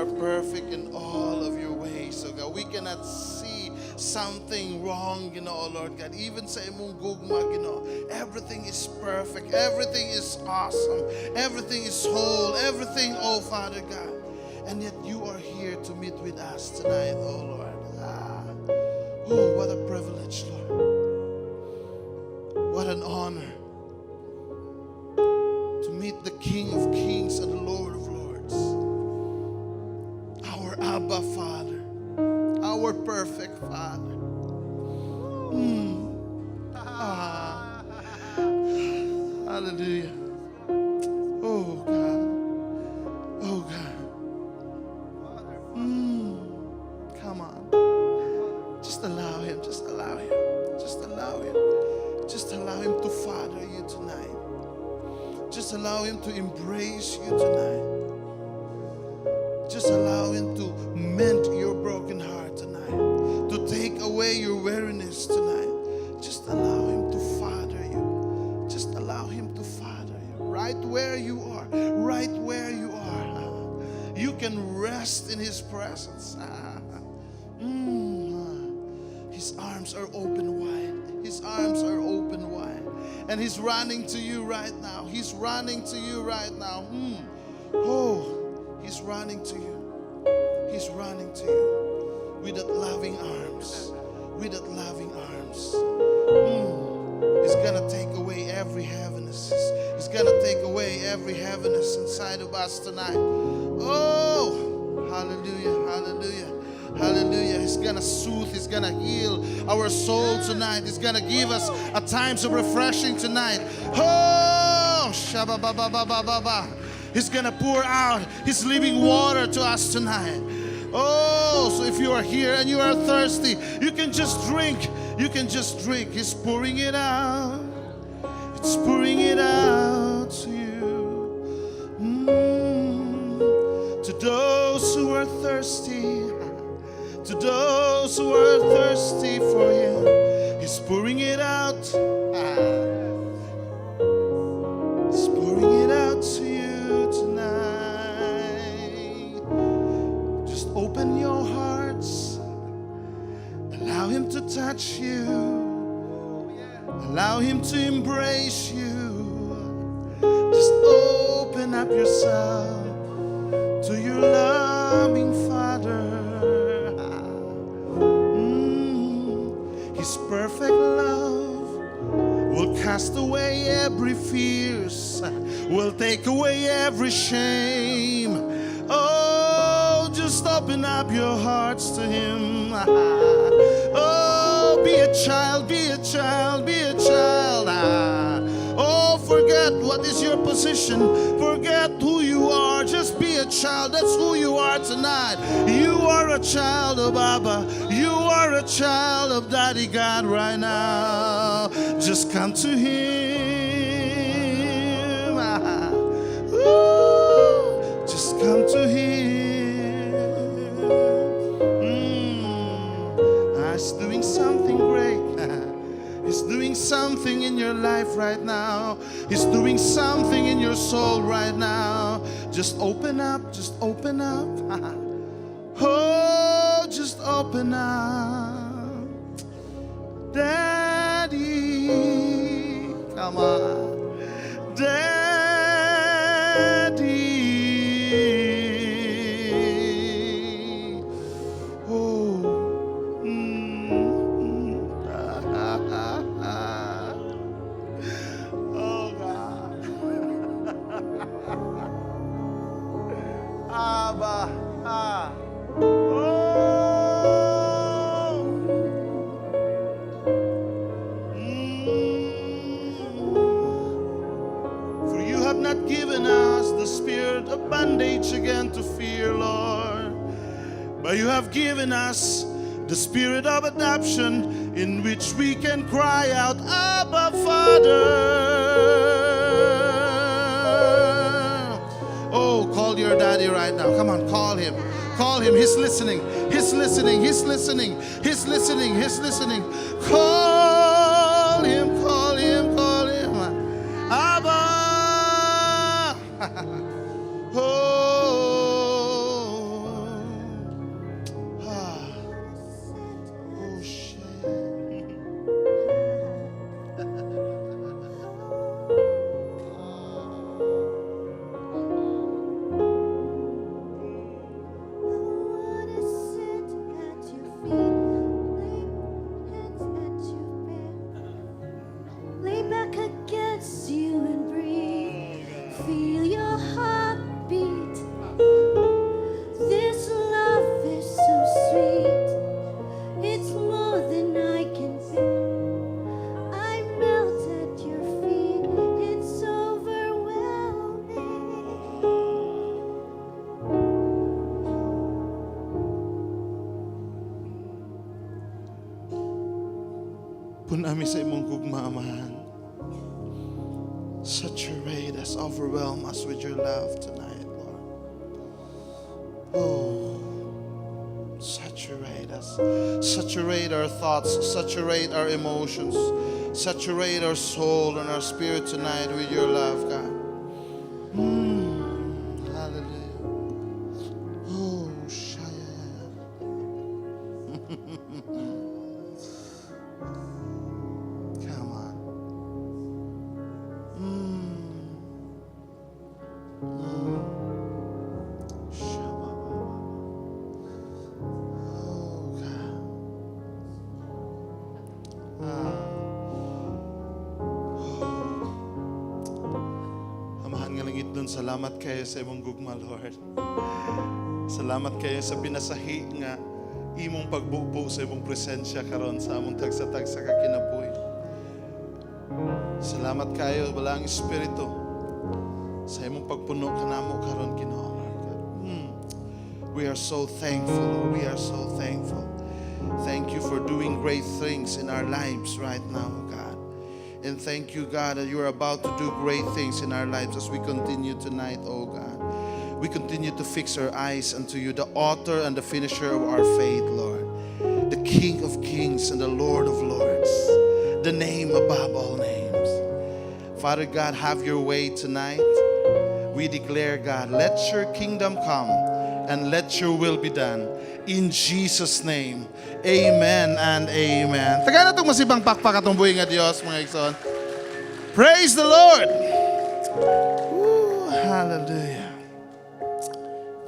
are perfect in all of your ways, oh God. We cannot see something wrong, oh Lord God. Even sa imong gugma, everything is perfect, everything is awesome, everything is whole, everything, oh Father God. And yet you are here to meet with us tonight, oh Lord. Oh, what a privilege, Lord. What an honor to meet the King of Kings and the Lord of Lords. Our Abba Father, our perfect Father. Hallelujah. Oh God. Oh God. Come on. Just allow Him. Just allow Him. Just allow Him. Just allow Him to father you tonight. Just allow Him to embrace you tonight. Just allow Him to mend your broken heart tonight. To take away your weariness tonight. Just allow Him to father you. Just allow Him to father you. Right where you are. Right where you are. You can rest in His presence. His arms are open wide. His arms are open wide. And He's running to you right now. He's running to you right now. Oh, He's running to you. He's running to you with that loving arms. With that loving arms. He's gonna take away every heaviness. He's gonna take away every heaviness inside of us tonight. Oh, hallelujah, hallelujah. Hallelujah. He's gonna soothe, He's gonna heal our soul tonight. He's gonna give us a times of refreshing tonight. Oh, shabba-ba-ba-ba-ba-ba. He's gonna pour out His living water to us tonight. Oh, so if you are here and you are thirsty, you can just drink. You can just drink. He's pouring it out. It's pouring it out to you. To those who are thirsty. To those who are thirsty for Him, He's pouring it out. He's pouring it out to you tonight. Just open your hearts. Allow Him to touch you. Allow Him to embrace you. Just open up yourself to your loving Father. His perfect love will cast away every fears, will take away every shame. Oh, just open up your hearts to Him. Oh, be a child, be a child, be a child. Oh, forget what is your position. Forget who you are. Just be a child. That's who you are tonight. You are a child of Abba. You are a child of Daddy God right now. Just come to Him. Just come to Him. He's doing something great. He's doing something in your life right now. He's doing something in your soul right now. Just open up. Just open up. Oh, just open up. Daddy, come on. Daddy. Bondage again to fear, Lord, but you have given us the spirit of adoption in which we can cry out, Abba, Father. Oh, call your daddy right now. Come on, call him. Call him. He's listening. He's listening. He's listening. He's listening. He's listening. Call him. Call him. Call him. Abba. Oh, touch you and breathe. Feel your heartbeat. This love is so sweet. It's more than I can bear. I melt at your feet. It's overwhelming. Punami sa imong gugmamahan. Saturate us, overwhelm us with your love tonight, Lord. Oh, saturate us. Saturate our thoughts, saturate our emotions, saturate our soul and our spirit tonight with your love, God. Hallelujah. Oh, Shaya. Come on. Oh, God. Amahan nga langit dun, salamat kayo sa imong gugma, Lord. Salamat kayo sa pinasahi nga imong pagbubo sa imong presensya karon sa among tagsa-tagsa ka kinabuhi. Salamat kayo, balang Espiritu, sa imong pagpuno kanamo karon, Ginoo. We are so thankful. We are so thankful. Thank you for doing great things in our lives right now, God. And thank you, God, that you are about to do great things in our lives as we continue tonight, oh God. We continue to fix our eyes unto you, the author and the finisher of our faith, Lord. The King of kings and the Lord of lords. The name above all names. Father God, have your way tonight. We declare, God, let your kingdom come and let your will be done. In Jesus' name, amen and amen. Taga na itong masibang pakpak atong buhay nga Diyos, mga igsoon. Praise the Lord! Woo, hallelujah.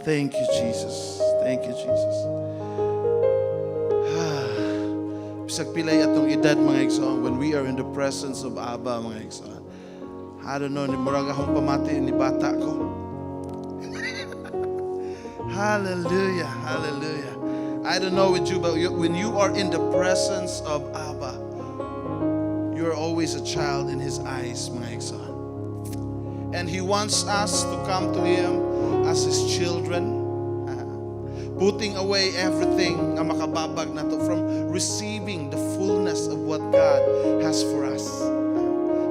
Thank you, Jesus. Thank you, Jesus. Bisag pilay atong edad, mga igsoon, when we are in the presence of Abba, mga igsoon. I don't know, ni murag akong pamati ni bata ko. Hallelujah, hallelujah. I don't know with you, but when you are in the presence of Abba, you're always a child in His eyes, mga igsoon. And He wants us to come to Him as His children, putting away everything na makababag na to from receiving the fullness of what God has for us.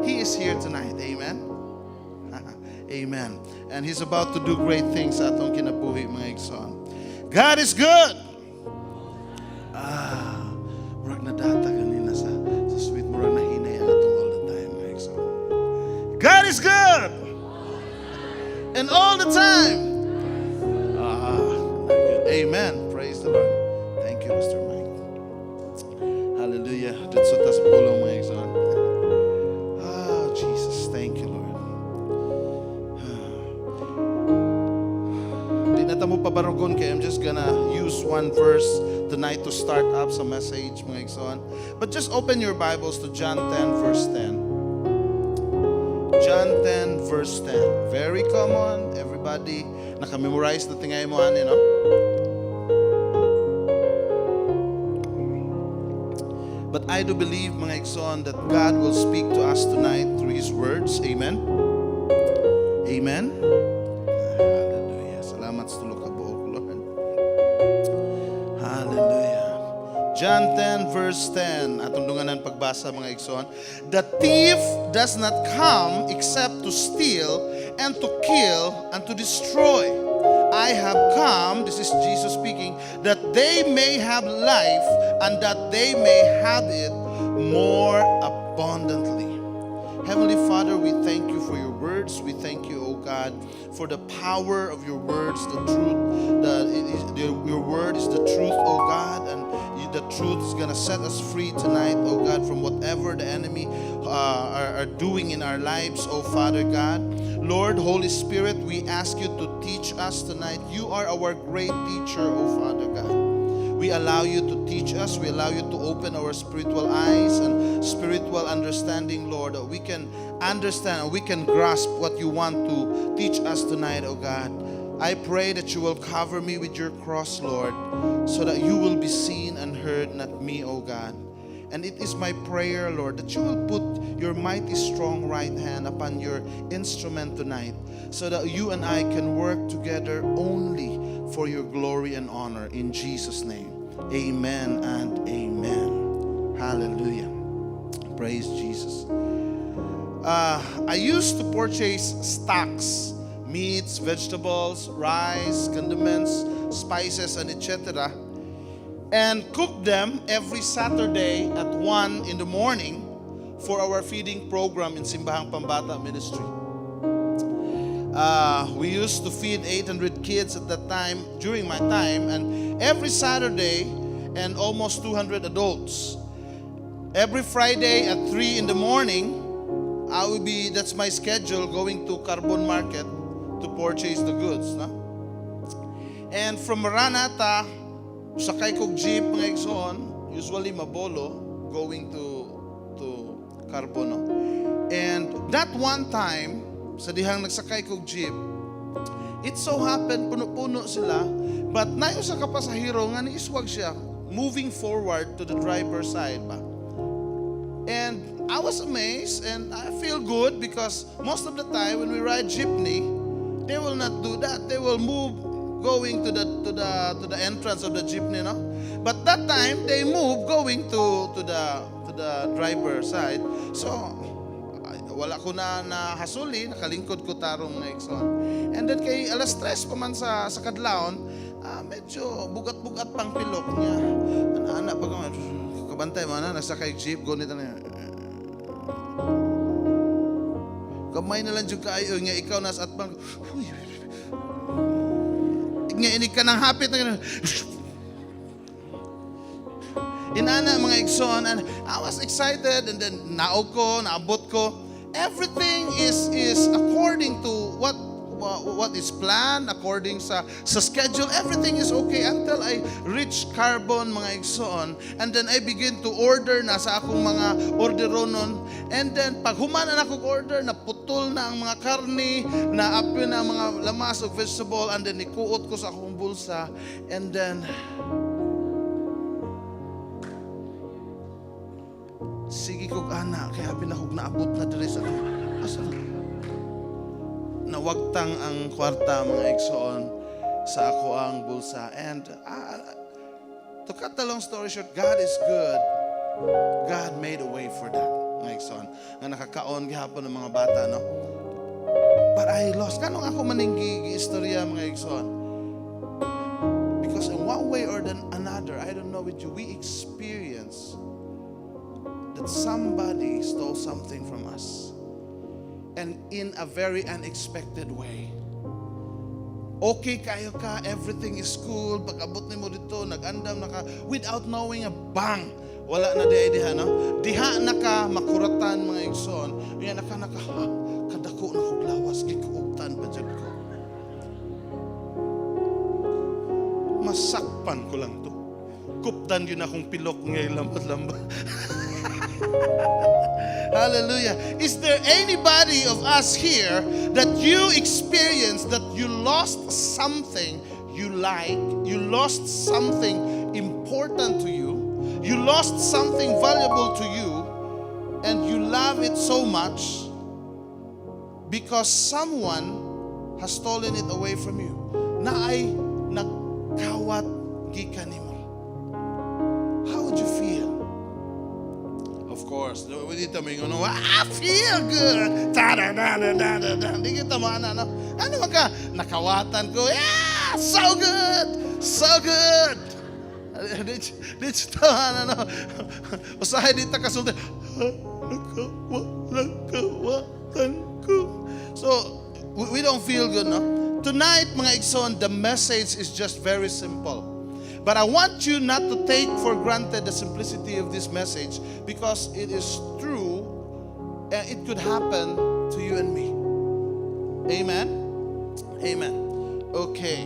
He is here tonight, amen? Amen. And He's about to do great things sa atong kinabuhi, mga igsoon. God is good! Murag na data kanina sa sweet, murag na hinay ang atong all the time, mga igsoon. God is good! And all the time! Amen. Praise the Lord. Thank you, Mr. Mike. Hallelujah. Dito sa pulong, mga igsoon. Jesus, thank you, Lord. Di na tamo pabarugon kaya I'm just gonna use one verse tonight to start up some message, mga igsoon. But just open your Bibles to John 10, verse 10. John 10, verse 10. Very common. Everybody nakamemorize na tingay mo, ano, no? But I do believe, mga igsoon, that God will speak to us tonight through His words. Amen? Amen? Hallelujah. Salamat sa tulog ka buok, Lord. Hallelujah. John 10, verse 10. Atong dunganan pagbasa, mga igsoon. The thief does not come except to steal and to kill and to destroy. I have come, this is Jesus speaking, that they may have life and that they may have it more abundantly. Heavenly Father, we thank you for your words. We thank you, oh God, for the power of your words, the truth. Your word is the truth, oh God, and the truth is going to set us free tonight, oh God, from whatever the enemy are doing in our lives, oh Father God. Lord, Holy Spirit, we ask you to teach us tonight. You are our great teacher, oh Father God. We allow you to teach us. We allow you to open our spiritual eyes and spiritual understanding, Lord, that we can understand and we can grasp what you want to teach us tonight, oh God. I pray that you will cover me with your cross, Lord, so that you will be seen and heard, not me, oh God. And it is my prayer, Lord, that you will put your mighty strong right hand upon your instrument tonight, so that you and I can work together only for your glory and honor. In Jesus' name, amen and amen. Hallelujah. Praise Jesus. I used to purchase stocks, meats, vegetables, rice, condiments, spices, and etc., and cook them every Saturday at 1 in the morning for our feeding program in Simbahang Pambata Ministry. We used to feed 800 kids at that time, during my time, and every Saturday, and almost 200 adults. Every Friday at 3 in the morning, that's my schedule, going to Carbon Market to purchase the goods. No? And from Maranata, sakay kog jeep mga igsoon, usually Mabolo, going to Carbon. No? And that one time, sa dihang nagsakay kog jeep, it so happened, puno-puno sila, but nayo sa kapasahero, nga niiswag siya, moving forward to the driver's side ba. And I was amazed and I feel good because most of the time when we ride jeepney, they will not do that. They will move going to the entrance of the jeepney, no? But that time they move going to the driver's side. So wala ko na hasuli, nakalingkod ko tarong na ikson. And then kay alas 3 pa man sa kadlawon, medyo bugat-bugat pang pilok niya. Anak pag kabantay mo na nasa kay jeep gonit na. Kamay na lang jud kaayo nga ikaw nas at pang nga inig ka ng hapit na inana mga igsoon, and I was excited, and then naabot ko. Everything is according to what is planned, according sa schedule. Everything is okay until I reach Carbon mga igsoon, and then I begin to order na sa akong mga orderonon. And then pag human na akong order, naputol na ang mga karne, naapin na ang mga lamas of vegetable, and then ikuot ko sa akong bulsa, and then sige kog ana kaya pinahog naabot na dire sa asa nawagtang ang kwarta mga igsoon sa ako ang bulsa. And to cut the long story short, God is good. God made a way for that mga igsoon nga nakakaon gihapon ng mga bata, no? But I lost kanong ako maninggi istorya mga igsoon, because in one way or another, I don't know with you, we experience that somebody stole something from us, and in a very unexpected way. Okay kayo ka, everything is cool, pag-abot nimo dito, nag-andam na ka, without knowing a bang, wala na diha, no? Diha na ka, makuratan mga igsoon, yan na ka, kadako na kog lawas, gikuuptan pa dyan ko. Masakpan ko lang to. Kuptan yun akong pilok ngayon lambat-lambat. Hallelujah. Is there anybody of us here that you experienced that you lost something you like, you lost something important to you, you lost something valuable to you, and you love it so much because someone has stolen it away from you? Na ay nagkawat gikan nimo. How would you feel? Of course, we need to make I feel good. Di kita maana, no? Ano ka? Nakawatan ko. Yeah, so good. So good. Dito, ano? Usahay dito kasulti. Nakawatan ko. So, we don't feel good, no? Tonight, mga igsoon, the message is just very simple. But I want you not to take for granted the simplicity of this message, because it is true and it could happen to you and me. Amen? Amen. Okay.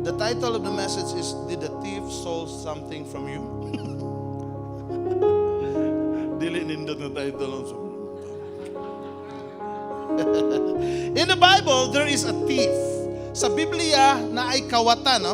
The title of the message is, Did the Thief Stole Something from You? Dili nindot na title. In the Bible, there is a thief. Sa Biblia na ay kawatan, no?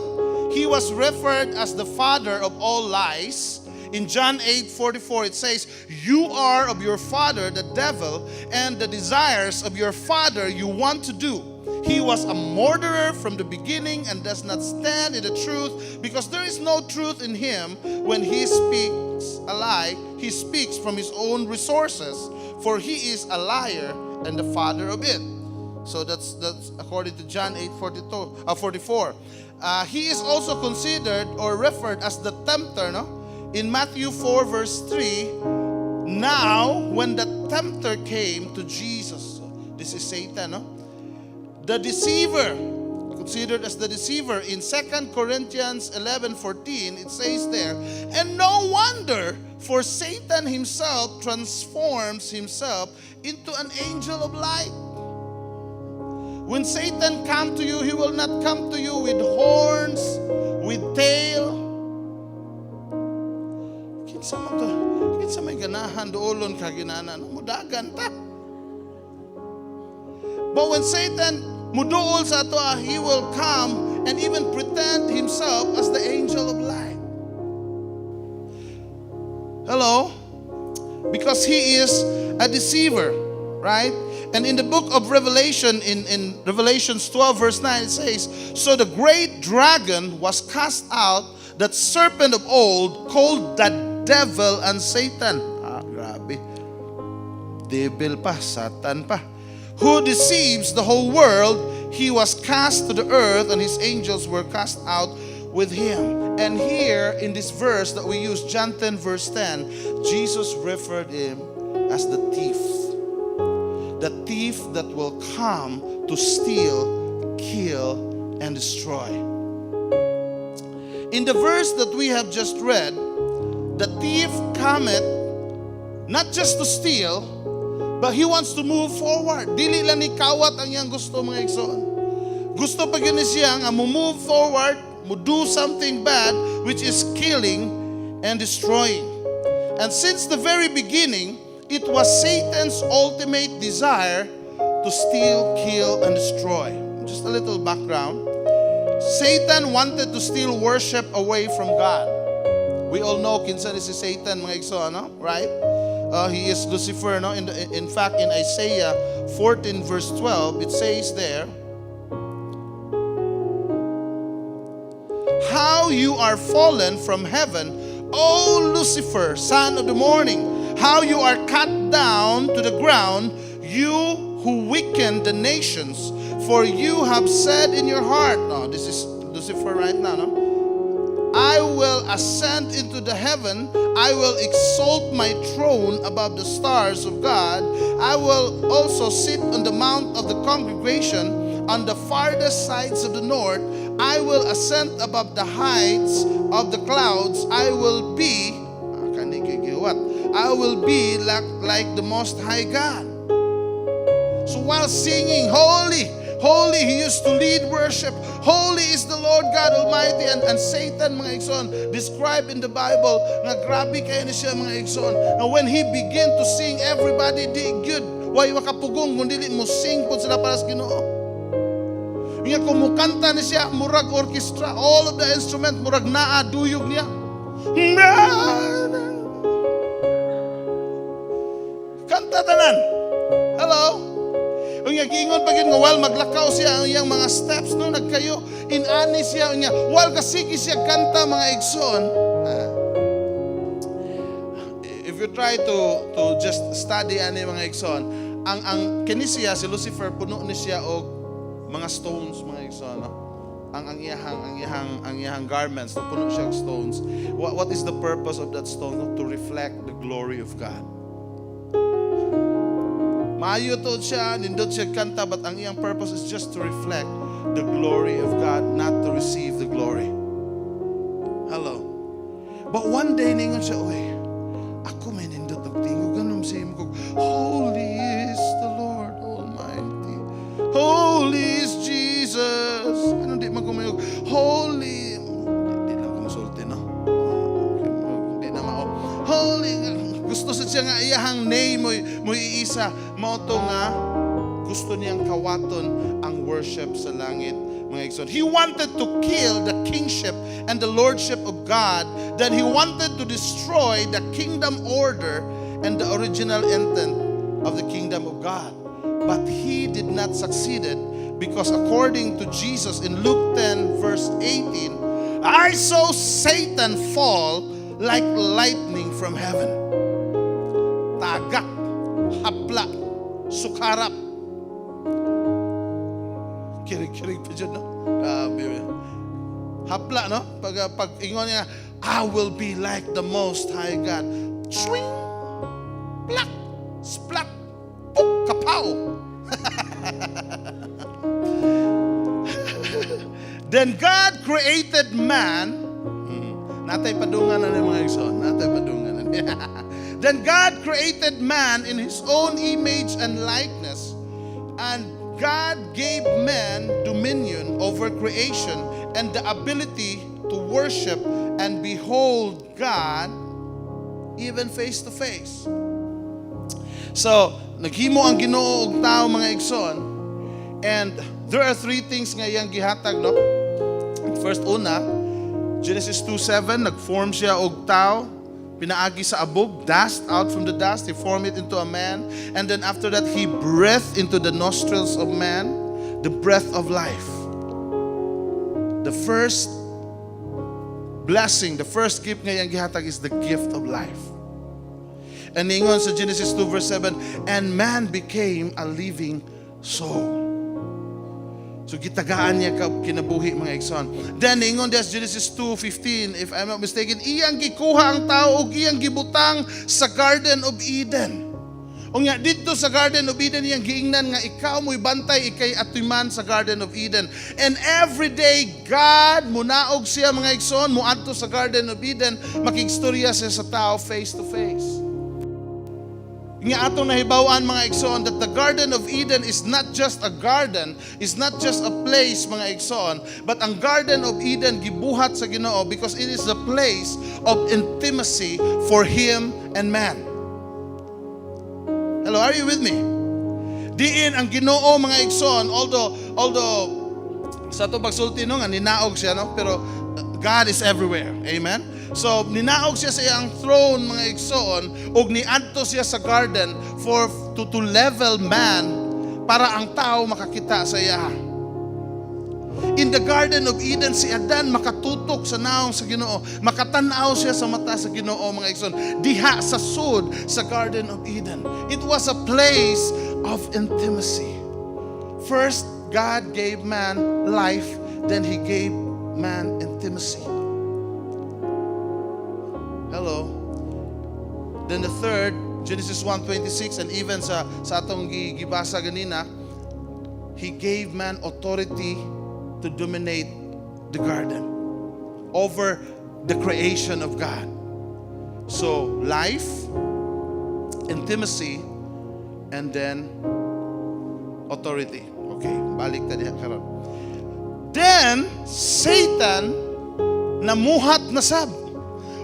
He was referred as the father of all lies. In John 8:44, it says, "You are of your father, the devil, and the desires of your father you want to do. He was a murderer from the beginning and does not stand in the truth, because there is no truth in him. When he speaks a lie, he speaks from his own resources, for he is a liar and the father of it." So that's according to John 8:44. He is also considered or referred as the tempter, no? In Matthew 4 verse 3, now when the tempter came to Jesus, this is Satan, no? The deceiver, considered as the deceiver. In 2 Corinthians 11:14, it says there, "And no wonder, for Satan himself transforms himself into an angel of light." When Satan comes to you, he will not come to you with horns, with tail. Kinsa may ganahan doolon ka ginanan, mudagan ta. But when Satan muduol sa ato, he will come and even pretend himself as the angel of light. Hello? Because he is a deceiver, right? And in the book of Revelation, in Revelations 12 verse 9, it says, "So the great dragon was cast out, that serpent of old, called the devil and Satan." Grabe. Devil pa, Satan pa. "Who deceives the whole world. He was cast to the earth, and his angels were cast out with him." And here in this verse that we use, John 10 verse 10, Jesus referred him as the thief. The thief that will come to steal, kill, and destroy. In the verse that we have just read, the thief cometh not just to steal, but he wants to move forward. Dili lang ni kawat ang iyang gusto, mga igsoon. Gusto pa gani siya nga move forward, do something bad, which is killing and destroying. And since the very beginning, it was Satan's ultimate desire to steal, kill, and destroy. Just a little background. Satan wanted to steal worship away from God. We all know kinsa ni si Satan, mga igsoon, no? Right? He is Lucifer, no? In fact, in Isaiah 14 verse 12, it says there, "How you are fallen from heaven, O Lucifer, son of the morning. How you are cut down to the ground, you who weaken the nations. For you have said in your heart," no, this is Lucifer right now, no? "I will ascend into the heaven. I will exalt my throne above the stars of God. I will also sit on the mount of the congregation on the farthest sides of the north. I will ascend above the heights of the clouds. I will be like the Most High God." So while singing, "Holy, holy," he used to lead worship. "Holy is the Lord God Almighty." And Satan, mga igsoon, described in the Bible, nga grabe kayo na siya, mga igsoon. And when he began to sing, everybody did good. Way makapugong, kung dili mo sing po sila para sa Ginoo. Nga kumukanta ni siya, murag orchestra, all of the instrument, murag naa, duyog niya. Kanta tanan. Hello? Ang gingon pag nga while maglakaw siya ang iyang mga steps, no, nagkayo inani siya niya while kasigi siya kanta, mga igsoon. If you try to just study ani, mga igsoon, ang kini siya si Lucifer, puno ni siya og mga stones, mga igsoon, no? Ang iyahang garments, no, puno siya og stones. What is the purpose of that stone? No? To reflect the glory of God. Maayo to siya, nindot siya kanta, but ang iyang purpose is just to reflect the glory of God, not to receive the glory. Hello. But one day, ningon siya, "Uy, ako may nindot og tingog, ganun siya mo, holy is the Lord Almighty. Holy is Jesus." Ano di man kumayog, "Holy isa mao to nga gusto niyang kawaton ang worship sa langit, mga igsoon. He wanted to kill the kingship and the lordship of God. Then he wanted to destroy the kingdom order and the original intent of the kingdom of God. But he did not succeed because according to Jesus in Luke 10 verse 18, I saw Satan fall like lightning from heaven. Tagak, hapla, sukarap. Kirig-kirig pa dyan, no? Hapla, no? Pag ingon niya, I will be like the Most High God. Swing! Plak! Splat! Puk! Kapaw! Then God created man. Natay padungan na mga igsoon. Natay padungan na. Then God created man in His own image and likeness. And God gave man dominion over creation and the ability to worship and behold God even face to face. So, naghimo ang Ginoo og tao mga igsoon. And there are three things nga iyang gihatag, no? First una, Genesis 2:7, nag-form siya og tao, pinaagi sa abog, dust out from the dust, He formed it into a man. And then after that, He breathed into the nostrils of man the breath of life. The first blessing, the first gift nga iyang gihatag is the gift of life. And ingon sa Genesis 2 verse 7, and man became a living soul. So gitagaan niya kinabuhi mga igsoon. Then ingon des Genesis 2:15, if I'm not mistaken, iyang gikuha ang tao ug iyang gibutang sa Garden of Eden. Unya dito sa Garden of Eden iyang giingnan nga ikaw mo'y bantay ikay atuman sa Garden of Eden. And every day God munaog siya mga igsoon moadto sa Garden of Eden, makigstorya siya sa tao face to face. Nga atong nahibawan mga igsoon that the Garden of Eden is not just a garden, is not just a place mga igsoon, but ang Garden of Eden gibuhat sa Ginoo because it is a place of intimacy for Him and man. Hello, are you with me? Diin ang Ginoo mga igsoon, although sa itong pagsulti no nga ninaog siya, no? Pero God is everywhere. Amen? So, ninaog siya sa iyang throne, mga igsoon, ug niadto siya sa garden to level man para ang tao makakita sa iya. In the Garden of Eden, si Adan makatutok sa naong sa Ginoo, makatanaw siya sa mata sa Ginoo, mga igsoon. Diha sa sud sa Garden of Eden. It was a place of intimacy. First, God gave man life, then He gave man intimacy. Hello. Then the third, Genesis 1:26, and even sa atong gibasa ganina, He gave man authority to dominate the garden over the creation of God. So, life, intimacy, and then authority. Okay, balik ta diha karon. Then Satan namuhat na sab.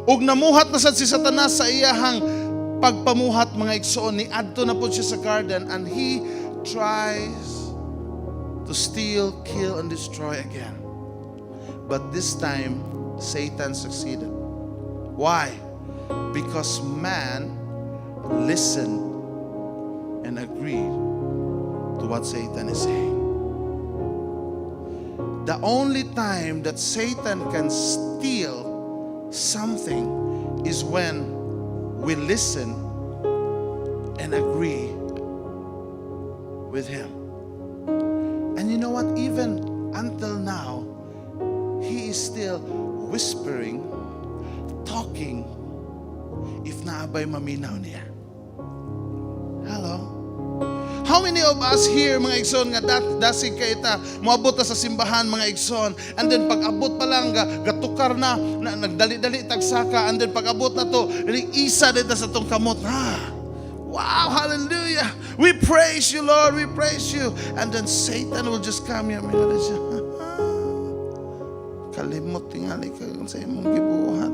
Ug namuhat na sad si Satanas sa iyahang pagpamuhat mga igsoon, ni adto na po siya sa garden and he tries to steal, kill, and destroy again. But this time, Satan succeeded. Why? Because man listened and agreed to what Satan is saying. The only time that Satan can steal something is when we listen and agree with him. And you know what? Even until now, he is still whispering, talking, if naabay maminaw niya. Hello? How many of us here, mga igsoon, nga dasig kay ita, moabot na sa simbahan, mga igsoon, and then pag-abot pa lang, gatukar na nagdali-dali tagsaka, and then pag-abot na to, isa dito sa tong kamot, wow, hallelujah, we praise you, Lord, we praise you. And then Satan will just come here, siya, kalimot tingali ka sa imong gibuhat,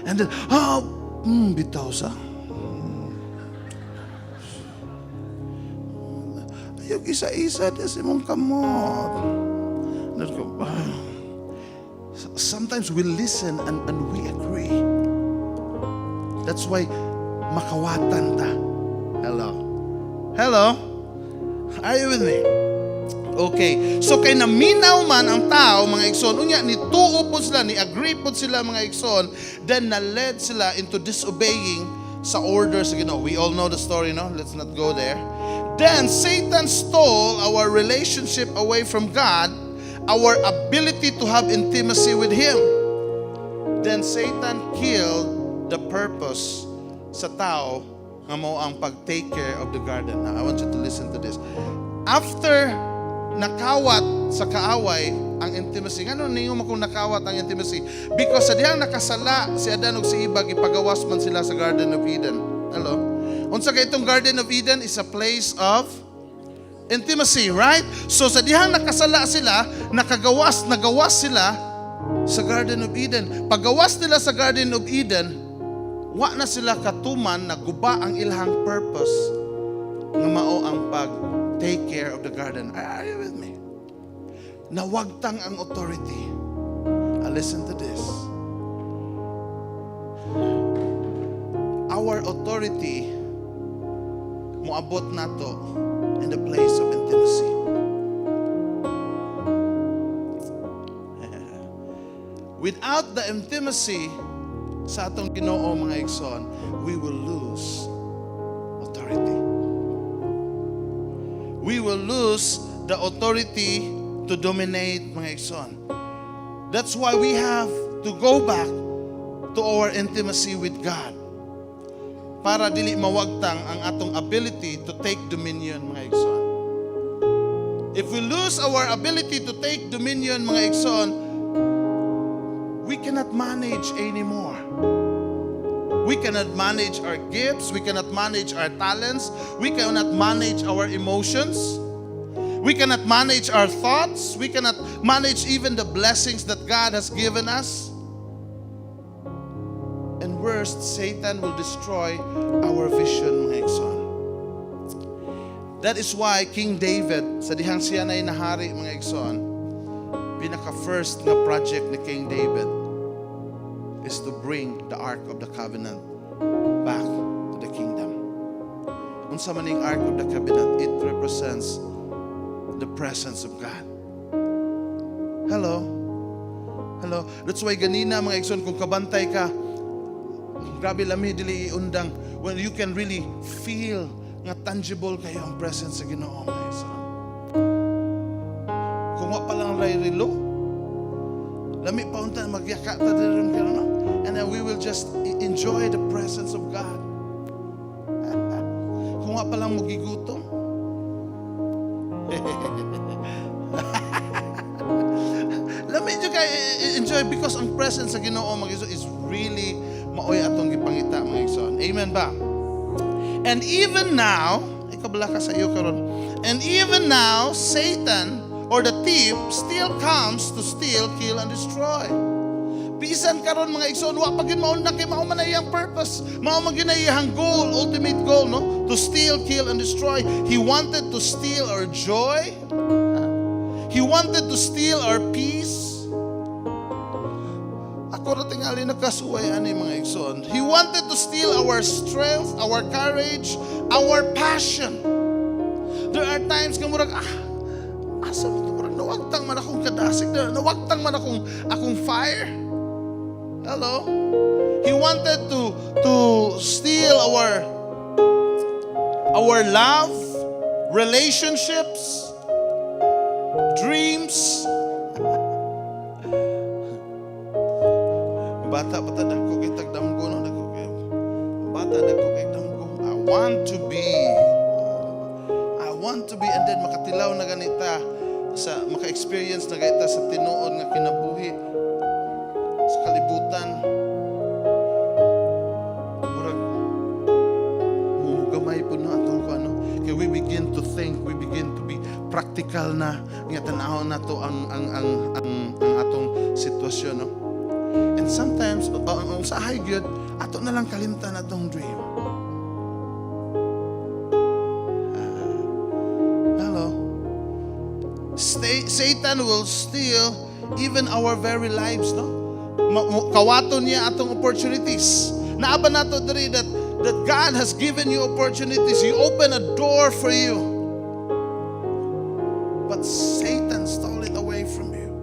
And And then, bitaw sa. Ayok isa-isa di sa imong kamot. Sometimes we listen and we agree. That's why makawatan ta. Hello? Hello? Are you with me? Okay. So kay naminaw man ang tao, mga igsoon, unya ni tuo po sila, ni agree po sila mga igsoon, then na-led sila into disobeying sa order sa Ginoo. We all know the story, no? Let's not go there. Then Satan stole our relationship away from God, our ability to have intimacy with Him. Then Satan killed the purpose sa tao nga mo ang pag-take care of the garden. Now, I want you to listen to this. After nakawat sa kaaway ang intimacy, ano ninyo mo kung nakawat ang intimacy? Because sa diyang nakasala si Adan ug si Eva, ipagawas man sila sa Garden of Eden. Hello? Unsa kay itong Garden of Eden is a place of intimacy, right? So sa dihang nakasala sila, nagawas sila sa Garden of Eden. Paggawas nila sa Garden of Eden, wa na sila katuman, naguba ang ilhang purpose nga mao ang take care of the garden. Are you with me? Nawagtang ang authority. Listen to this. Our authority moabot nato in the place of intimacy. Without the intimacy sa atong Ginoo mga igsoon, we will lose authority. We will lose the authority to dominate mga igsoon. That's why we have to go back to our intimacy with God para dili mawagtang ang atong ability to take dominion mga igsoon. If we lose our ability to take dominion mga igsoon, we cannot manage anymore. We cannot manage our gifts. We cannot manage our talents. We cannot manage our emotions. We cannot manage our thoughts. We cannot manage even the blessings that God has given us. And worst, Satan will destroy our vision, mga igsoon. That is why King David, sa dihang siya na'y nahari, mga igsoon, pinaka-first na project ni King David is to bring the Ark of the Covenant back to the kingdom. Unsa man ning Ark of the Covenant, it represents the presence of God. Hello? Hello? That's why ganina mga igsoon, kung kabantay ka, grabe lami dili undang, when you can really feel nga tangible kayo ang presence sa Ginoo mga igsoon. Kung wa pa lang rilo, lami pa unta magyaka ta diron karon, no? And then we will just enjoy the presence of God. Kung nga palang magigutom. Lami nyo kayo enjoy because ang presence sa Ginoo mga igsoon is really maoy atong gipangita mga igsoon. Amen ba? And even now, ikabala ka sa iyo karon. And even now, Satan or the thief still comes to steal, kill, and destroy. Bisan karon mga igsoon, wa pagin mao na kay mao man iyang purpose, mao man iyang goal, ultimate goal, no? To steal, kill, and destroy. He wanted to steal our joy. He wanted to steal our peace. Ako ra tingali nakasuway ani mga igsoon. He wanted to steal our strength, our courage, our passion. There are times nga murag asa mo murag nawagtang man akong kadasig, nawagtang man akong fire. Hello? He wanted to steal our love, relationships, dreams. Bata pa tadag ko kay tagdam ko, no? Bata dag ko kay tagdam ko. I want to be, and then makatilaw na ganita sa maka-experience na ganita sa tinuod nga kinabuhi sa kalibutan. Murag gamay po na atong ko ano. Kaya we begin to think, we begin to be practical na nga tanaw na to ang atong sitwasyon, no? And And sometimes, ang usahay gyud, ato na lang kalimtan atong dream. Hello. Satan will steal even our very lives, no? Kawaton niya atong opportunities. Naaba nato diri that God has given you opportunities. He opened a door for you. But Satan stole it away from you.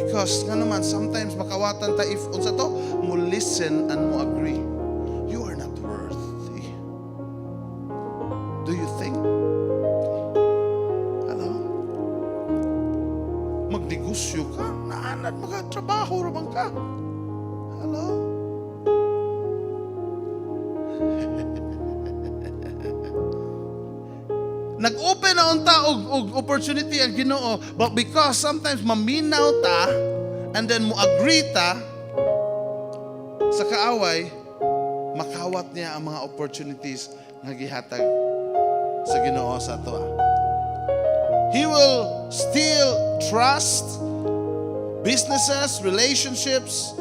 Because nga naman, sometimes makawatan ta if unsa to, mo listen and mo agree. You are not worthy. Do you think? Hello? Magnegosyo ka, naanad makatrabaho raman ka. Hello? Nag-open na unta og opportunity ang Ginoo, but because sometimes maminaw ta and then mo agree ta sa kaaway, makawat niya ang mga opportunities nga gihatag sa Ginoo sa ato. He will steal trust, businesses, relationships,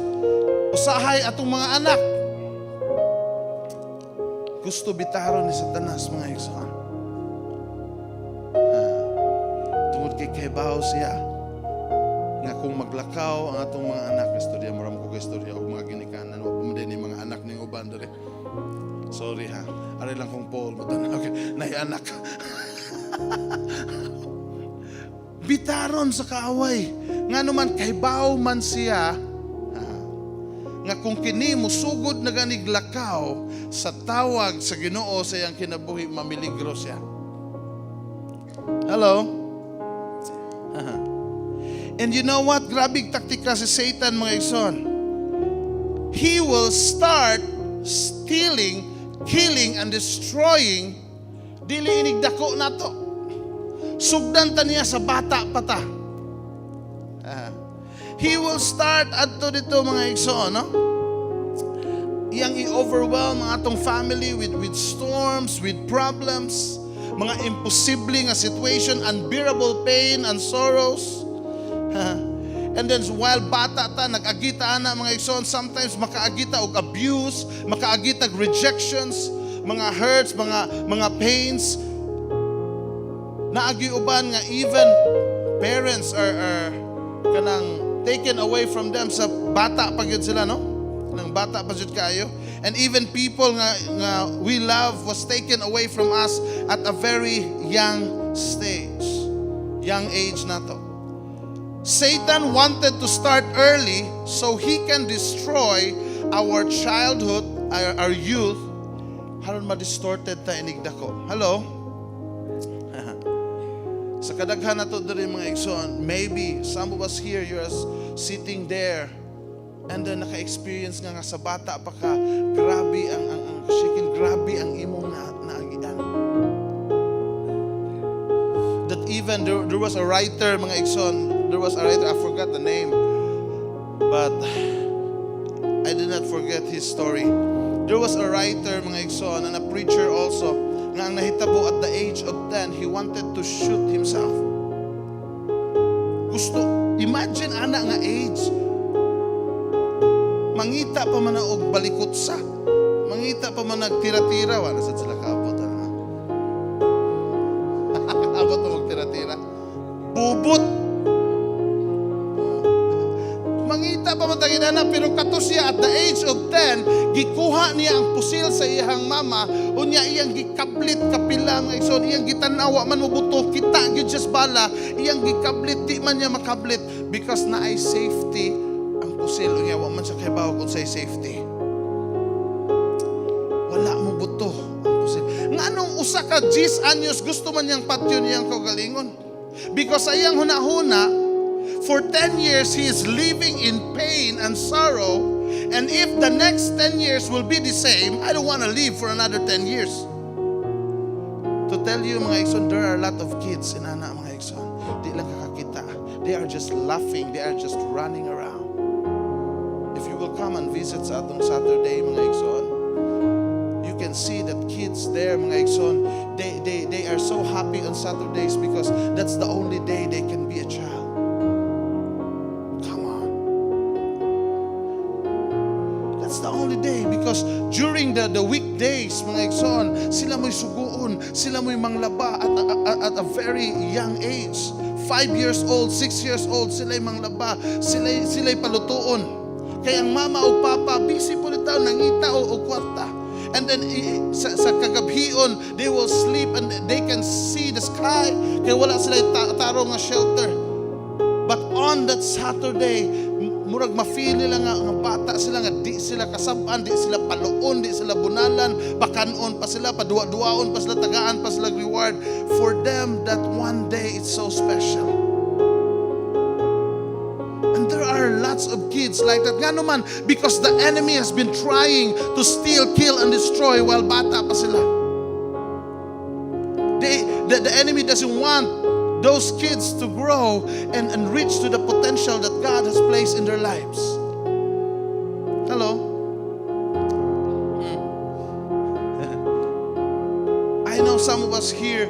usahay atong mga anak. Gusto bitaron ni Satanas mga igsoon. Kay bahaw siya nga kung maglakaw ang atong mga anak, istorya mo ram ko istorya og mga ginikanan o din ni mga anak ning uban dere. Sorry ha, ari lang kong Paul mutan. Okay, nay anak. Bitaron sa kaaway nga naman kay bahaw man siya nga kung kini musugod na ganiglakaw sa tawag sa Ginoo sa iyang kinabuhi, mamiligro siya. Hello? And you know what? Grabing taktika si Satan mga igsoon. He will start stealing, killing, and destroying. Dili inigdako na to. Sugdan ta niya sa bata pa ta. He will start adto dito mga igsoon, no? Iyang i-overwhelm ang atong family with storms, with problems, mga imposible nga situation, unbearable pain and sorrows. And then while bata ta, nag-agita na mga igsoon, sometimes makaagita og abuse, makaagita og rejections, mga hurts, mga pains. Naagi uban nga even parents are kanang taken away from them sa bata pa gyud sila, no? Nang bata pa jud kayo. And even people nga we love was taken away from us at a very young stage. Young age na to. Satan wanted to start early so he can destroy our childhood, our youth. Haron ma-distorted ta inigdako. Hello? Sa kadaghan nato diri mga igsoon, maybe some of us here, you're sitting there and then naka-experience nga sa bata pa ka, grabe ang shaking, grabe ang imong naagian. That even there was a writer mga igsoon, there was a writer, I forgot the name, but I did not forget his story. There was a writer mga igsoon and a preacher also nga ang nahitabo at the age of 10, he wanted to shoot himself. Gusto, imagine ana nga age, mangita pa man og balikot sa, mangita pa man nagtira-tira, wala sad sila kaabot ha. Abot mo magtira-tira. Bubot. Mangita pa man tagina pero kato siya at the age of 10, gikuha niya ang pusil sa iyang mama, unya iyang gikablit kapila nga igsoon, iyang gitanawa man mo buto, kita gyud just bala, iyang gikablit di man niya makablit because naay safety ang pusil, unya wa man siya kahibaw kung say safety. Wala mo buto ang pusil. Nganong usa ka 10 anyos gusto man niyang patyon niyang kaugalingon? Because ayang hunahuna, for 10 years, he is living in pain and sorrow. And if the next 10 years will be the same, I don't want to live for another 10 years. To tell you, mga igsoon, there are a lot of kids in ana, mga igsoon. Di lang kakakita. They are just laughing. They are just running around. If you will come and visit sa atong Saturday, mga igsoon, you can see that kids there, mga igsoon, they are so happy on Saturdays because that's the only day they can be a child. Come on. That's the only day, because during the weekdays, mga igsoon, sila mo'y suguon, sila mo'y manglaba at a very young age. 5 years old, 6 years old, sila'y manglaba, sila'y palutuon. Kaya ang mama o papa, busy po nito, nangita o kwarta. And then sa kagabhion, they will sleep and they can see the sky. Kaya wala sila'y tarong nga shelter. But on that Saturday, murag ma-feel nila nga bata sila nga di sila kasaban, di sila paluon, di sila bunalan, pakanon pa sila, paduwa-duwaon pa sila, tagaan pa sila reward. For them, that one day it's so special. And there are lots of kids like that. Nga naman, because the enemy has been trying to steal, kill, and destroy while bata pa sila. The enemy doesn't want those kids to grow and reach to the potential that God has placed in their lives. Hello? I know some of us here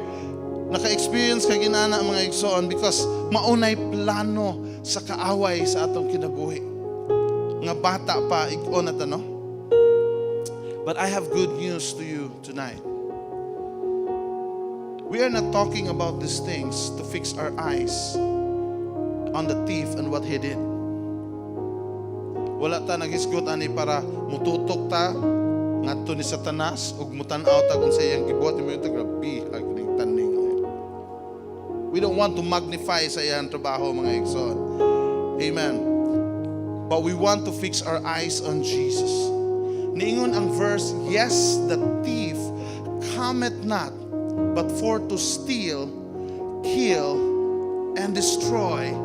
naka-experience kay ginana mga igsoon because maunay plano sa kaaway sa atong kinabuhi. Nga bata pa, igsoon na no? But I have good news to you tonight. We are not talking about these things to fix our eyes on the thief and what he did. Wala ta naghisgot ani para mututok ta ngadto ni Satanas ug mutanaw ta kung sa iyang gibuhat mo yung grabe agning taning. We don't want to magnify sa iyang trabaho mga igsoon. Amen. But we want to fix our eyes on Jesus. Niingon ang verse, yes, the thief cometh not but for to steal, kill, and destroy.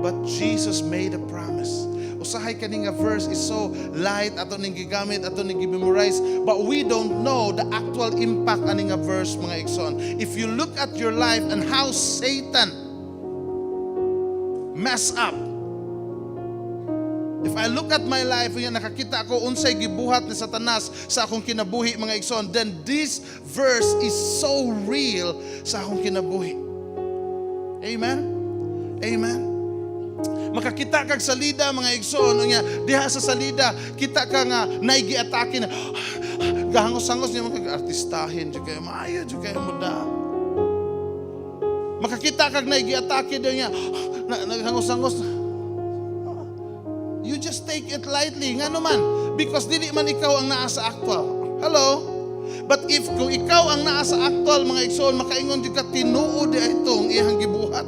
But Jesus made a promise. Usahay kaning nga verse is so light, ato ning gigamit, ato ning gi-memorize, but we don't know the actual impact aning nga verse mga igsoon. If you look at your life and how Satan mess up. If I look at my life, yan nakakita ako unsay gibuhat ni Satanas sa akong kinabuhi mga igsoon, then this verse is so real sa akong kinabuhi. Amen? Amen? Makakita kag salida mga igsoon, nga diha sa salida, kita ka nga naigiatake na gahangos-hangos niya mga artistahin, di kayo maayo, di kayo muda. Makakita kag naigiatake diha nga naghangos-hangos. You just take it lightly. Nga naman, because dili man ikaw ang naa sa actual. Hello? But if kung ikaw ang naa sa actual, mga igsoon, makaingon di ka, tinuod itong iyang gibuhat.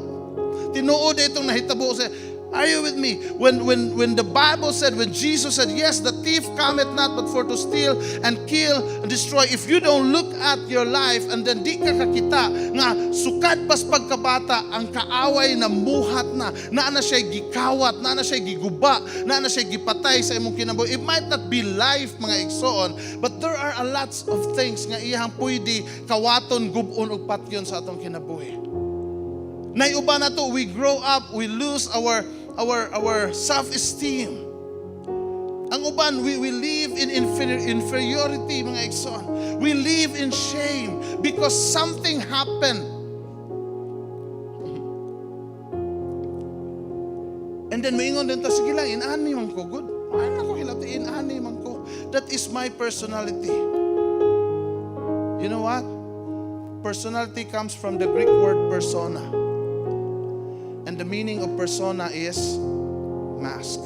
Tinuod itong nahitabo sa. Are you with me? When the Bible said, when Jesus said, yes, the thief cometh not but for to steal and kill and destroy. If you don't look at your life and then di ka kakita nga sukad pas pagkabata ang kaaway na muhat na siya gikawat, na siya giguba, na siya gipatay sa imong kinabuhi. It might not be life mga igsoon, but there are a lots of things nga iyang pwede kawaton, gubon ug patyon sa atong kinabuhi. Naiuban na to, we grow up, we lose our self-esteem. Ang uban, we live in inferiority, mga igsoon. We live in shame because something happened. And then maingon din ta, sige lang, inani man ko, good. Ay nako hilati, inani man ko. That is my personality. You know what? Personality comes from the Greek word persona. And the meaning of persona is mask.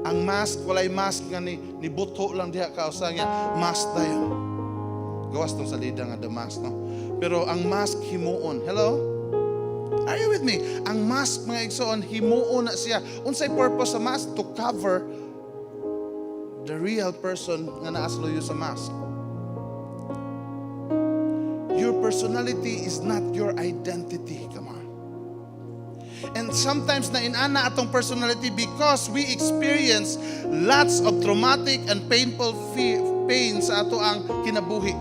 Ang mask, walay mask nga ni buto lang diha kausa niya, mask tayo. Gawas tong salida nga the mask, no? Pero ang mask himuon. Hello? Are you with me? Ang mask mga igsoon, himuon na siya. Unsay purpose sa mask? To cover the real person nga naa sa luyo sa mask. Your personality is not your identity. Come on. And sometimes na inana atong personality because we experience lots of traumatic and painful pain sa ato ang kinabuhi.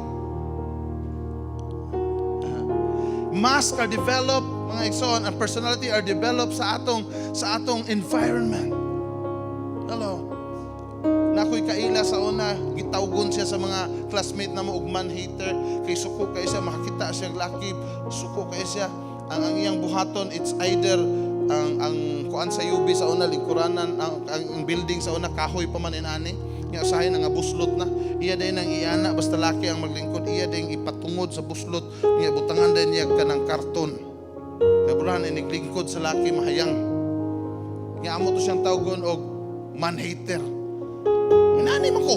Masks are developed, mga igsoon, and personality are developed sa atong environment. Hello. Nakoy kaila sa una, gitawgon siya sa mga classmate na mo ug man-hater, kay suko kay siya, makakita siya laki, suko kay siya. Ang iyang buhaton, it's either ang kuan sa UB sa una lingkuranan, ang building sa una kahoy pa man inani. Nga usahay na nga buslot na. Iya din ang iana basta laki ang maglingkod, iya din ipatungod sa buslot. Nga butangan din niya kanang karton. Kaburahan iniglingkod sa laki mahayang. Nga amo to siyang tawgon og man hater. Inani man ko.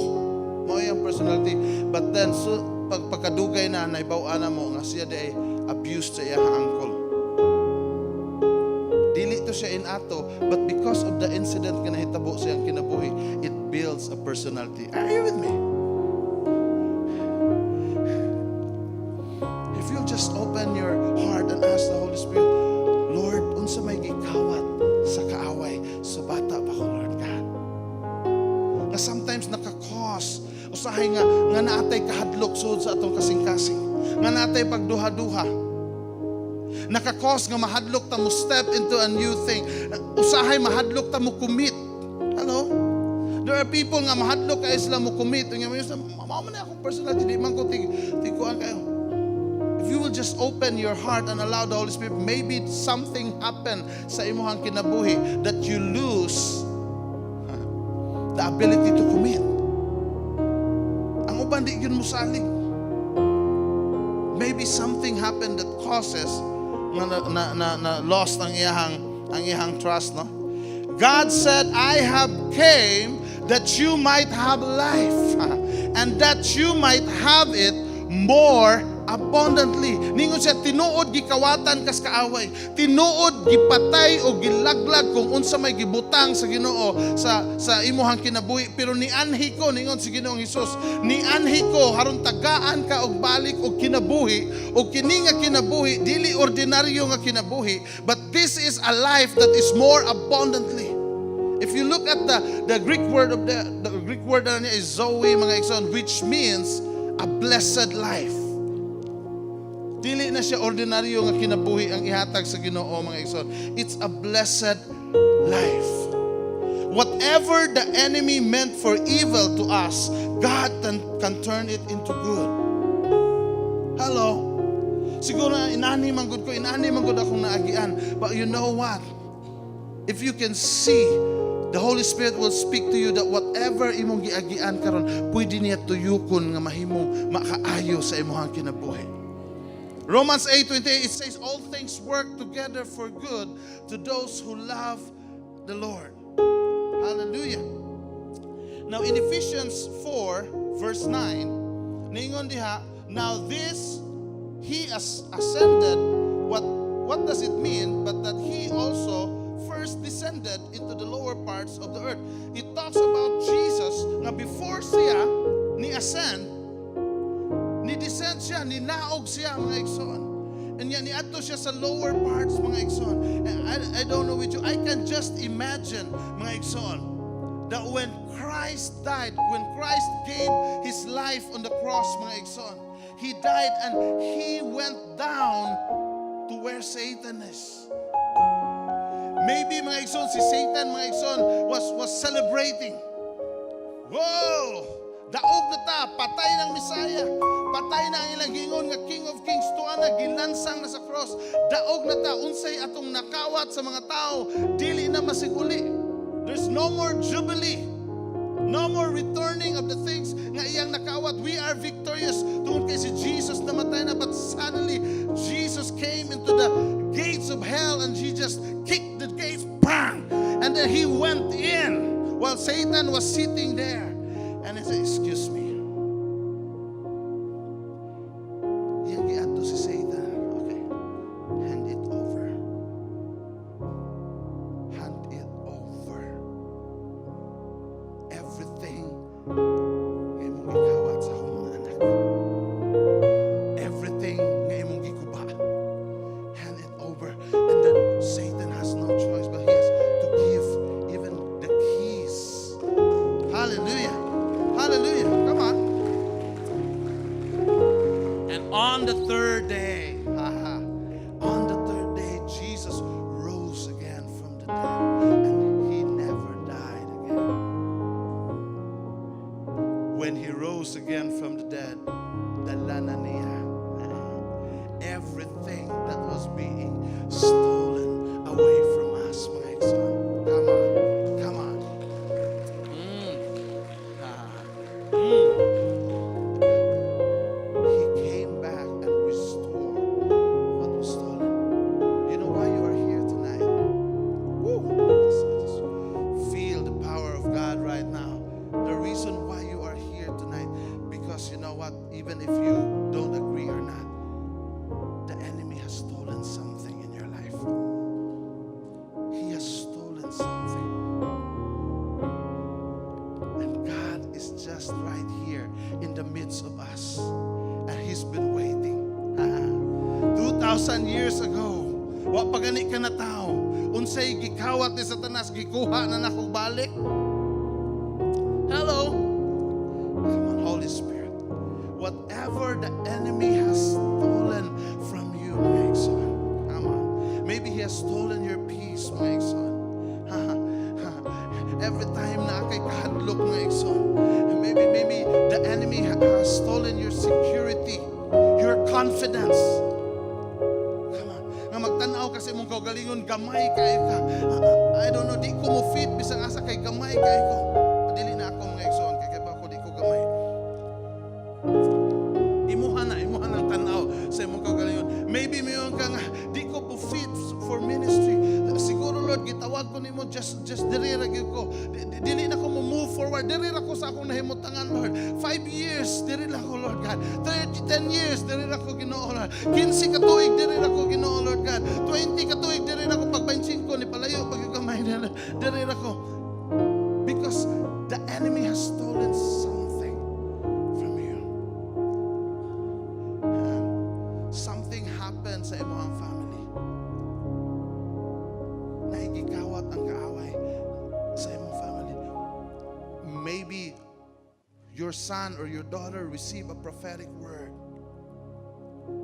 Mao yung personality. But then so pagkadugay na naibaw-an na mo nga siya day abuse sa iyang uncle. Dili to siya inato, but because of the incident nga nahitabo sa iyang kinabuhi, it builds a personality. Are you with me? If you just open your heart and ask the Holy Spirit, Lord, unsa may gikawat sa kaaway, so bata pa ko, Lord God. Na sometimes naka-cause usahay nga naatay kahadlok sud sa atong kasing-kasing, nga naatay pagduha-duha, naka-cause nga mahadlok ta mo step into a new thing, usahay mahadlok ta mo commit. Hello? There are people nga mahadlok kay sila mo commit, nga mao man akong personality, di man ko tiguan kayo. If you will just open your heart and allow the Holy Spirit, maybe something happen sa imong kinabuhi that you lose the ability to commit. Ang uban di yun musalig. Maybe something happened that causes na lost ang iyang trust, no? God said, I have came that you might have life and that you might have it more abundantly. Ningon siya, tinuod gikawatan kas kaaway, tinuod gipatay o gilaglag kung unsa may gibutang sa Ginoo sa imuhang kinabuhi, pero nianhi ko, ningon si Ginoong Hesus, nianhi ko haron tagaan ka og balik og kinabuhi, og kini nga kinabuhi dili ordinaryo nga kinabuhi, but this is a life that is more abundantly. If you look at the Greek word of the Greek word na niya is Zoe, mga igsoon, which means a blessed life. Dili na siya ordinaryo nga kinabuhi ang ihatag sa Ginoo, mga igsoon. It's a blessed life. Whatever the enemy meant for evil to us, God can turn it into good. Hello? Siguro inani man gud akong naagian. But you know what? If you can see, the Holy Spirit will speak to you that whatever imong giagian karon, pwede niya tuyukon nga mahimong makaayo sa imong kinabuhi. Romans 8:28, it says, all things work together for good to those who love the Lord. Hallelujah. Now in Ephesians 4 verse 9, ningon diha, now this he ascended, what does it mean? But that he also first descended into the lower parts of the earth. It talks about Jesus nga before siya ni ascend, ni descend siya, ni naog siya, mga igsoon. And yan, niadto siya sa lower parts, mga igsoon. I don't know with you, I can just imagine, mga igsoon, that when Christ died, when Christ gave His life on the cross, mga igsoon, He died and He went down to where Satan is. Maybe, mga igsoon, si Satan, mga igsoon, was celebrating. Whoa! Daog na ta, patay ng Misaya, patay na ang ilang gingon nga King of Kings, tuwa na, gilansang na sa cross. Daog na ta, unsay atong nakawat sa mga tao, dili na masiguli. There's no more jubilee, no more returning of the things nga iyang nakawat. We are victorious. Tungkol kay si Jesus namatay na, but suddenly Jesus came into the gates of hell and He just kicked the gates, bang! And then He went in while Satan was sitting there. And he said, excuse me. Yang giadto si Satan. Okay. Hand it over. Hand it over. Everything nga imong gikawat sa akong mga anak. Everything nga imong gikuba. Hand it over. And then Satan has no choice, but he has to give even the keys. Hallelujah. Hallelujah. Come on. And on the third day, Jesus rose again from the dead. And He never died again. When He rose again from the dead, dala niya everything that was being stolen away from what? Even if you don't agree or not, the enemy has stolen something in your life. He has stolen something. And God is just right here in the midst of us. And He's been waiting. 2,000 years ago, wa pa gani ka na tao. Unsay gikawat ni Satanas, gikuha na nako balik. Hello. Come on, Holy Spirit. Whatever the enemy has stolen from you, my son. Come on. Maybe he has stolen your peace, my son. Every time na kay kahadlok, my son. Maybe the enemy has stolen your security, your confidence. Magtanaw kasi mong kaugalingon, gamay kayo ka. I don't know, di ko mo fit, bisang asa kay gamay kayo ko. Dili na ako mga igsoon, kaya ba ako di ko gamay. Imuhan ang tanaw sa imong kaugalingon. Maybe mayon ka nga, di ko po fit for ministry. Siguro Lord, gitawag ko nimo just dirira gyud ko. Dili na ko mo move forward. Dirira ko sa akong nahimutangan, Lord. 5 years, dirira ko, Lord God. 10 years, dirira ko, Ginoo, Lord. 15 ka tuig, dirira ko, Ginoo, Lord God. 20 ka tuig, dirira ko. Pag 25 ni palayo, pag gamay, dirira ko. Because the enemy has stolen something from you. Something happened sa imong family. Naigikawat ang kaaway sa imong family. Maybe your son or your daughter receive a prophetic word.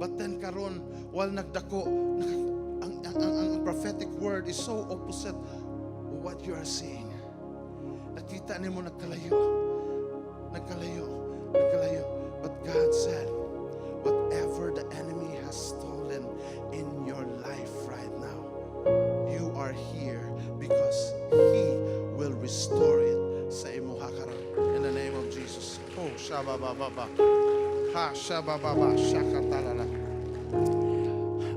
But then karon, while nagdako, ang prophetic word is so opposite what you are seeing. Nakita nimo nagkalayo. But God said, whatever the enemy has stolen in your life right now, you are here because He will restore it sa imo karon. In the name of Jesus. Oh, shabababa. Ha, shabababa, shakatalala.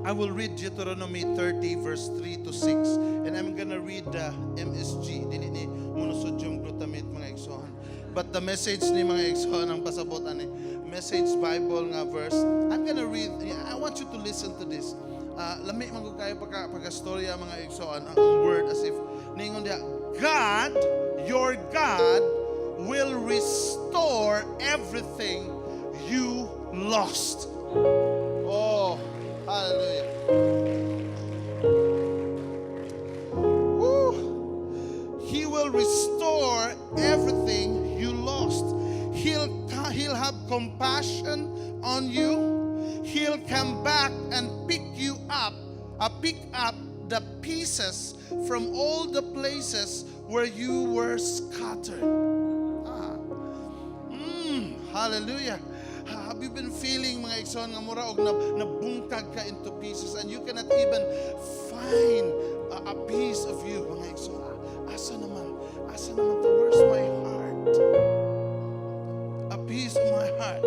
I will read Deuteronomy 30 verse 3 to 6, and I'm gonna read the MSG. Dili ni munusod yung glutamate mga igsoon. But the message ni mga igsoon ang pasabot ani Message Bible nga verse. I'm gonna read. I want you to listen to this. Lami man ko kayo pagka-storya mga igsoon ang word as if ningon dia, God, your God will restore everything you lost. Oh, hallelujah. Woo. He will restore everything you lost. He'll have compassion on you. He'll come back and pick up the pieces from all the places where you were scattered. Hallelujah. Have you been feeling mga igsoon nga mura og nabungkag ka into pieces and you cannot even find a piece of you mga igsoon? Asa naman to? Where's my heart? A piece of my heart.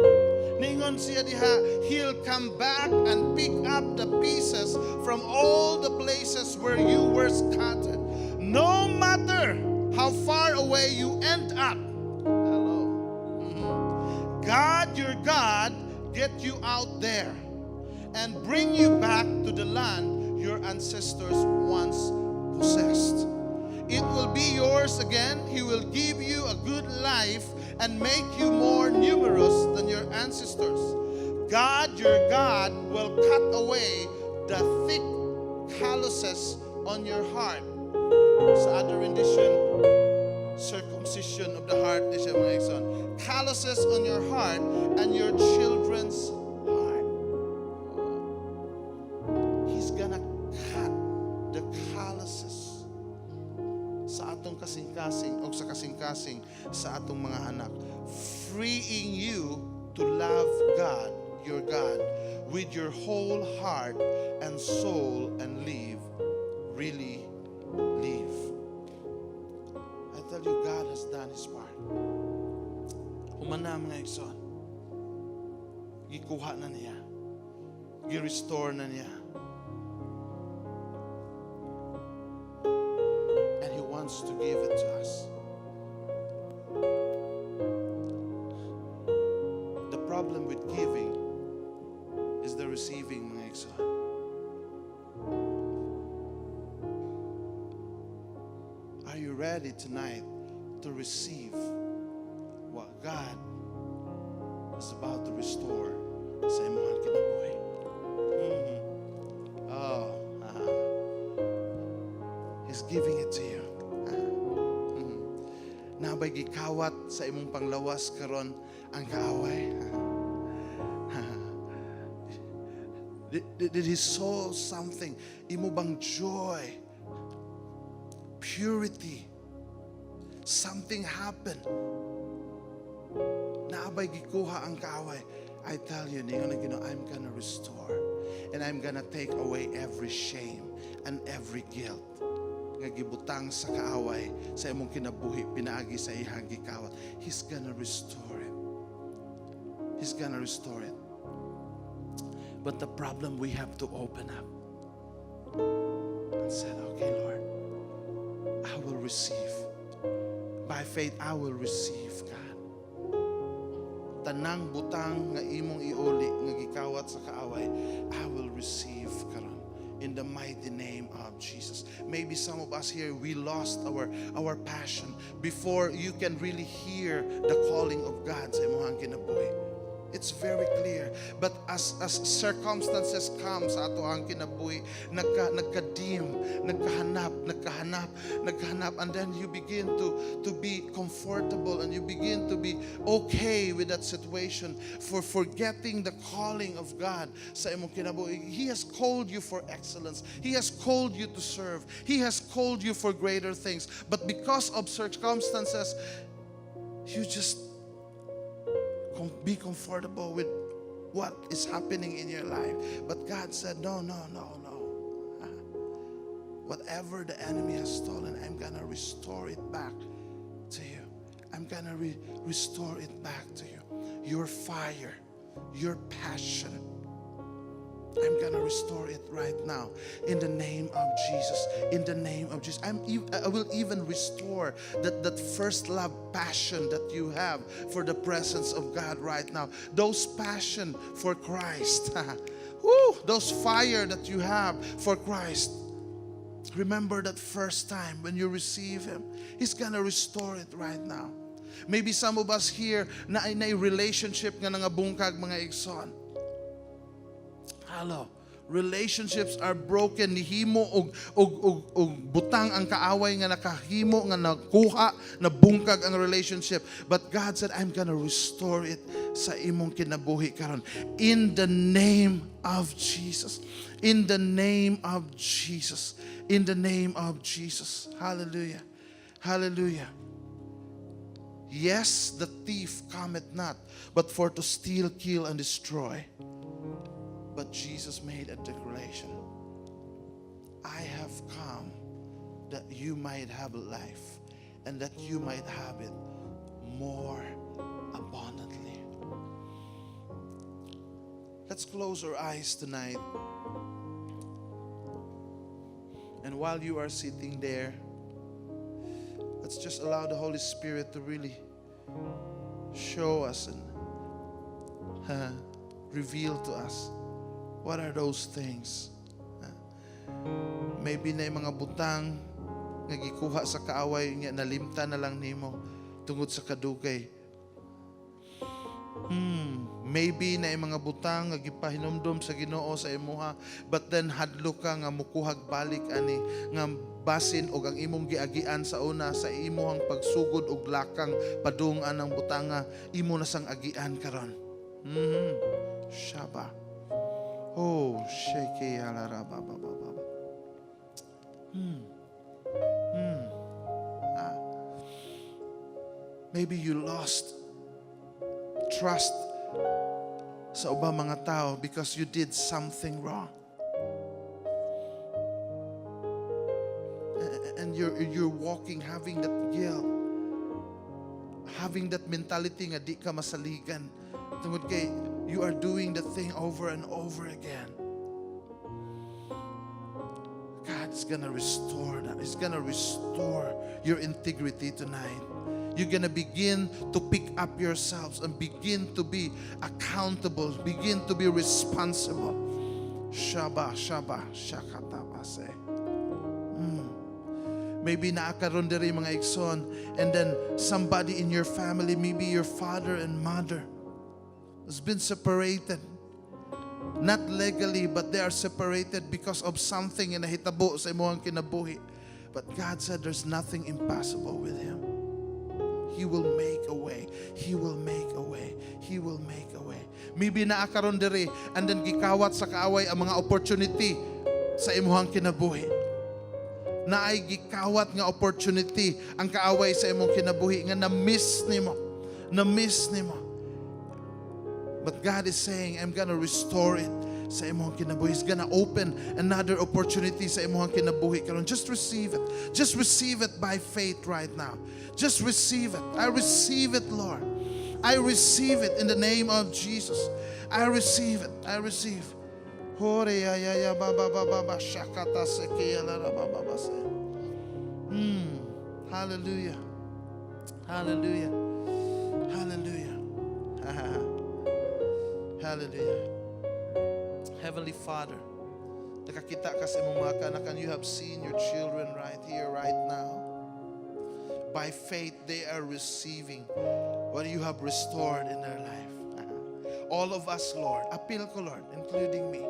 Ningon siya diha, He'll come back and pick up the pieces from all the places where you were scattered. No matter how far away you end up. God, your God, get you out there and bring you back to the land your ancestors once possessed. It will be yours again. He will give you a good life and make you more numerous than your ancestors. God, your God, will cut away the thick calluses on your heart. Sa other rendition, circumcision of the heart is siya mga igsoon. Calluses on your heart and your children's heart. He's gonna cut the calluses sa atong kasing-kasing o sa kasing-kasing sa atong mga anak, freeing you to love God, your God, with your whole heart and soul and live, really live. I tell you, God has done His part. Humana mga igsoon. Gikuha na niya. Gi-restore na niya. And He wants to give it to us. The problem problem with giving is the receiving, mga igsoon. Are you ready tonight to receive what God is about to restore sa imong kinabuhi? Oh, He's giving it to you. Nabay gikawat sa imong panglawas karon ang kaaway. Did He solve something? Imo bang joy, purity, something happened? Naabay gikuha ang kaaway. I tell you, I'm gonna restore, and I'm gonna take away every shame and every guilt nga gibutang sa kaaway sa imong kinabuhi pinaagi sa iyang gikawat. He's gonna restore it. He's gonna restore it. But the problem, we have to open up and said, okay, Lord, I will receive. By faith, I will receive, God. Tanang butang nga imong iuli nga gikawat sa kaaway, I will receive karon in the mighty name of Jesus. Maybe some of us here, we lost our passion before you can really hear the calling of God sa imong kinabuhi. It's very clear. But as circumstances come sa ato ang kinabuhi, nagkadim, nagkahanap, and then you begin to be comfortable and you begin to be okay with that situation for forgetting the calling of God sa imong kinabuhi. He has called you for excellence. He has called you to serve. He has called you for greater things. But because of circumstances, you just be comfortable with what is happening in your life. But God said, no. Whatever the enemy has stolen, I'm going to restore it back to you. I'm going to restore it back to you. Your fire, your passion, I'm going to restore it right now in the name of Jesus. In the name of Jesus. I will even restore that first love passion that you have for the presence of God right now. Those passion for Christ. Woo, those fire that you have for Christ. Remember that first time when you receive Him. He's going to restore it right now. Maybe some of us here na relationship nga nangabungkag mga igsoon. Hello. Relationships are broken. Nihimo og butang ang kaaway nga nakahimo nga nakuha, nabungkag ang relationship. But God said, I'm gonna restore it sa imong kinabuhi karon. In the name of Jesus. In the name of Jesus. In the name of Jesus. Hallelujah. Hallelujah. Yes, the thief cometh not, but for to steal, kill, and destroy. But Jesus made a declaration. I have come that you might have life and that you might have it more abundantly. Let's close our eyes tonight. And while you are sitting there, let's just allow the Holy Spirit to really show us and reveal to us. What are those things? Maybe na yung mga butang nga gikuha sa kaaway nga nalimta na lang nimo tungod sa kadugay. Maybe na yung mga butang nga gipahinumdum sa Ginoo sa imuha, but then hadlo ka nga mukuhag balik ani nga basin og ang imong giagian sa una sa imuhang pagsugod og lakang padung-an ng butanga, imo na sang agian karon. Shaba. Oh, shake alara baba baba. Maybe you lost trust sa ubang mga tao because you did something wrong. And you're walking having that guilt, having that mentality nga di ka masaligan. Tungod kay you are doing the thing over and over again. God is gonna restore that. He's gonna restore your integrity tonight. you're gonna begin to pick up yourselves and begin to be accountable, begin to be responsible. Shaba, shaba, shakatabase. Maybe naakaroon diri mga igsoon, and then somebody in your family, maybe your father and mother, has been separated. Not legally, but they are separated because of something na hitabo sa imong kinabuhi. But God said there's nothing impossible with Him. He will make a way. He will make a way. He will make a way. Maybe naakaroon diri, and then gikawat sa kaaway ang mga opportunity sa imong kinabuhi. Na ay gikawat nga opportunity ang kaaway sa imong kinabuhi nga na-miss nimo. Na-miss nimo. But God is saying, I'm gonna restore it sa imong kinabuhi. He's gonna open another opportunity sa imong kinabuhi karon. Just receive it. Just receive it by faith right now. Just receive it. I receive it, Lord. I receive it in the name of Jesus. I receive it. I receive. Hallelujah. Hallelujah. Hallelujah. Hallelujah. Heavenly Father, nakakita ka sa imong mga kanak, and you have seen your children right here, right now. By faith, they are receiving what you have restored in their life. All of us, Lord, appeal ko, Lord, including me,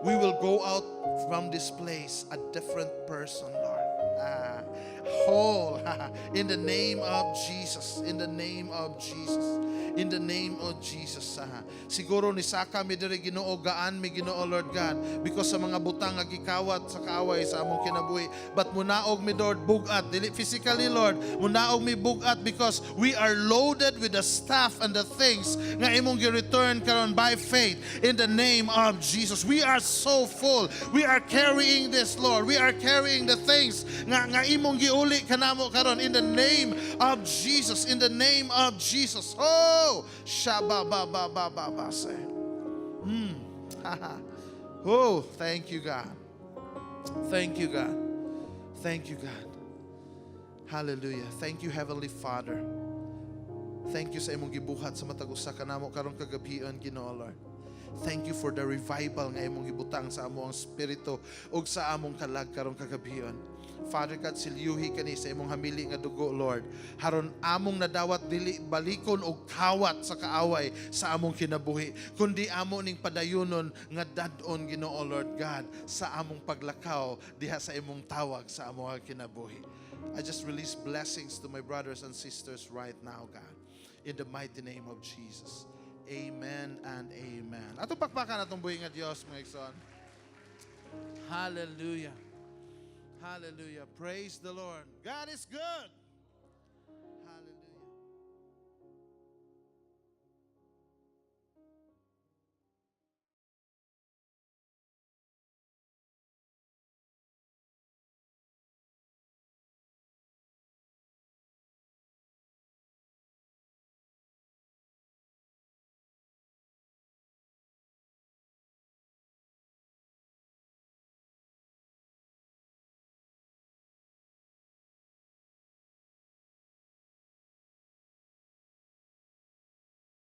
we will go out from this place a different person, Lord. Whole, in the name of Jesus, in the name of Jesus, in the name of Jesus. Siguro ni saka mi diri Ginoo, gaan mi Ginoo, Lord God, because sa mga butang nga gikawat sa kaaway sa among kinabuhi, but munaog mi, Lord, bugat dili physically, Lord, munaog mi bugat because we are loaded with the stuff and the things nga imong gi-return karon by faith in the name of Jesus. We are so full. We are carrying this, Lord. We are carrying the things nga imong giuli kanamo karon in the name of Jesus, in the name of Jesus. Oh, shabababababase. Oh, thank you, God. Thank you, God. Thank you, God. Hallelujah. Thank you, Heavenly Father. Thank you sa imong gibuhat sa matag usa kanamo karon kagabion, Ginoo, Lord. Thank you for the revival nga imong gibutang sa among spirito ug sa among kalag karon kagabion. Father God, silyuhi kani sa imong hamili nga dugo, Lord. Haron among nadawat dili balikon og kawat sa kaaway sa among kinabuhi, kundi amo ning padayunon nga dad-on, Ginoo, Lord God, sa among paglakaw diha sa imong tawag sa among kinabuhi. I just release blessings to my brothers and sisters right now, God, in the mighty name of Jesus. Amen and amen. Ato pakpakan atong buhi nga Dios, mga igsoon. Hallelujah. Hallelujah. Praise the Lord. God is good.